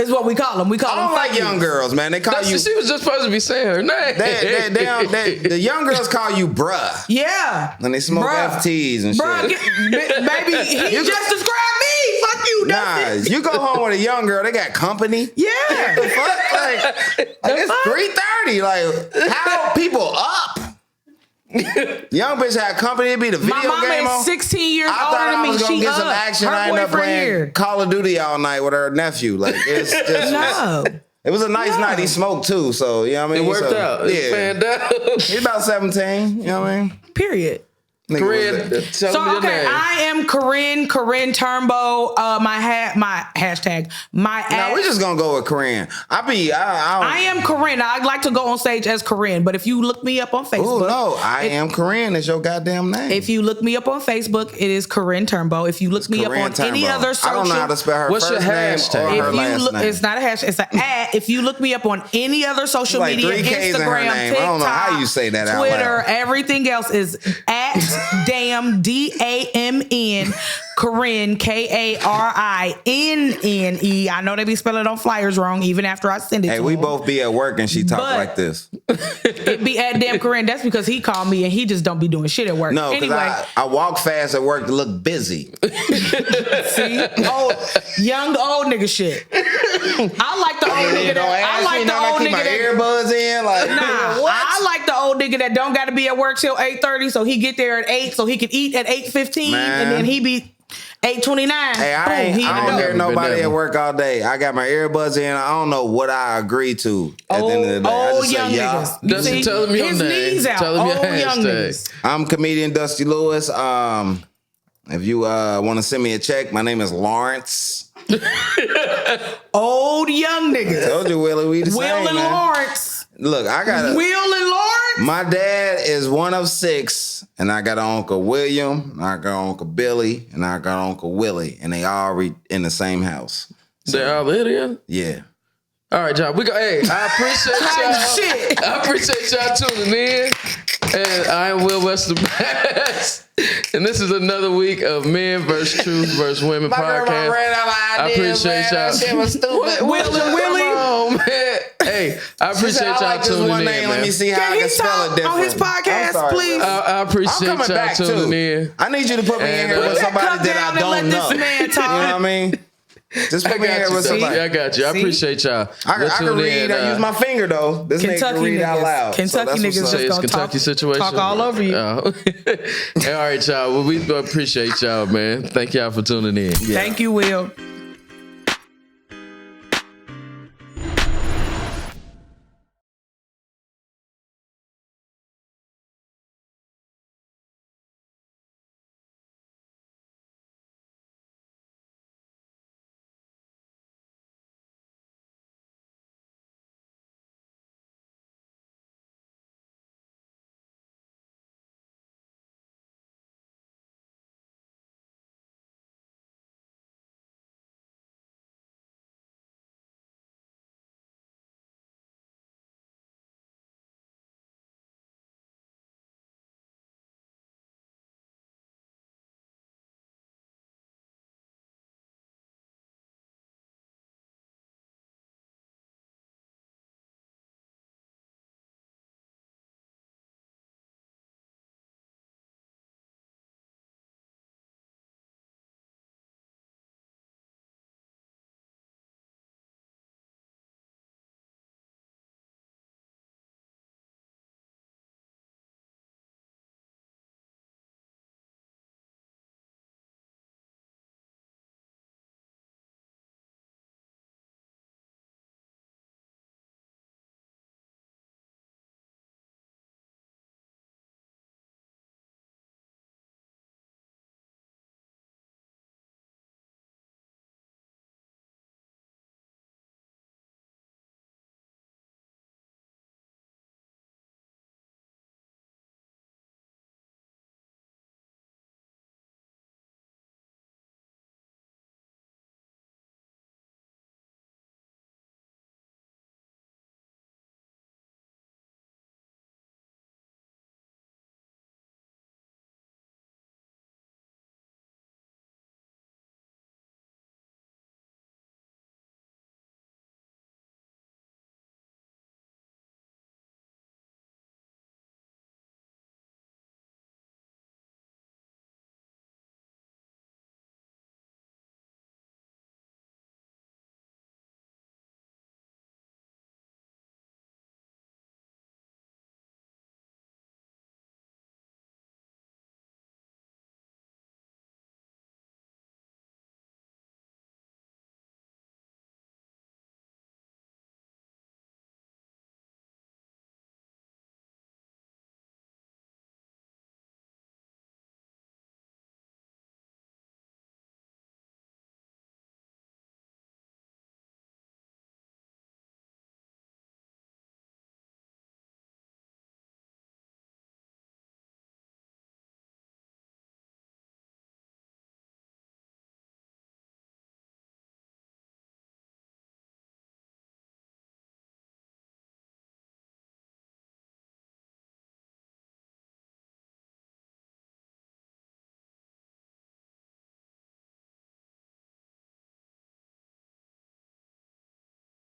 Is what we call them. We call I them don't like fuck young yous. girls, man. They call That's, you. she was just supposed to be saying her name. The young girls call you bruh. Yeah. And they smoke Bruh. FTs and Bruh, shit. baby, he just described me. Fuck you, Nah, Dustin. you go home with a young girl, they got company. Yeah. Fuck, like it's 3:30. Like, how people up? Young bitch had company. It be the video My mama game on. is 16 years I thought older I than me. was gonna She get up. some action. Her I ended up boyfriend playing here. Call of Duty all night with her nephew. Like, it's just No. it was a nice No. night. He smoked too, so you know what I It mean. worked So, out. It Yeah, panned out. he's about 17. You know what I mean? Period. Nigga Corinne, was tell me So your okay, name. I am Karinne Turnbow. My hashtag. Nah, we're just gonna go with Karinne. I am Karinne. I'd like to go on stage as Karinne, but if you look me up on Facebook, Oh no, I am Karinne. Is your goddamn name? if you look me up on Facebook, it is Karinne Turnbow. If you look me up Karinne on any Turnbow. other social, I don't know how to spell her What's your first name hashtag? or her if you last look, name. it's not a hashtag. It's an ad. If you look me up on any other social Like media, 3 Ks in her Instagram, name. TikTok, I don't know how you say that out Twitter, loud. everything else is at damn DAMN Karinne KARINNE. I know they be spelling it on flyers wrong, even after I send it. Hey, to we them. both be at work and she talk But- like this. It be at damn Karinne. That's because he called me and he just don't be doing shit at work. No, because anyway, I walk fast at work to look busy. see, young old nigga shit. I like the old nigga that. I like the old keep nigga my that. earbuds in. Like, Nah, what? I like the old nigga that don't got to be at work till 8:30, so he get there at 8, so he can eat at 8:15, Man. and then he be 8:29. Hey, Boom, I he don't in the hear door. nobody Never. at work all day. I got my earbuds in. I don't know what I agree to at the end of the day. I Old just say, young y'all. niggas. You Dustin, see, tell him your his name. knees out. Tell him your Old young hashtag. niggas. I'm comedian Dusty Lewis. If you want to send me a check, my name is Lawrence. Old young niggas. Told you, Willie, we the Will same, and man. Lawrence. Look, I got Will and Lawrence. my dad is one of 6, and I got an Uncle William, and I got Uncle Billy, and I got Uncle Willie, and they all in the same house. They're all in here? Yeah. All right, y'all. Hey, I appreciate y'all. Shit. I appreciate y'all tuning in. And I am Will West the Best. And this is another week of Men vs. Truth vs. Women podcast. I appreciate y'all. That shit was stupid. Will and Willie. Come on, man. Hey, I appreciate y'all like this tuning one in, name. Let man. me see how Can I he can spell talk it different. on his podcast, I'm sorry, please? Will. I I'm appreciate coming y'all back tuning too. in. I need you to put me in And, here with Put that somebody cup that down I and don't let know. this man talk. You know what I mean? Just I put me in got here you. with somebody. I got you. I See? appreciate y'all. I We'll can tune read. in, I use my finger though. This nigga Kentucky can read out niggas. loud. Kentucky so that's niggas what's Say up. it's gonna Kentucky situation. talk all over you. Hey, all right, y'all. Well, we appreciate y'all, man. Thank y'all for tuning in. Thank you, Will.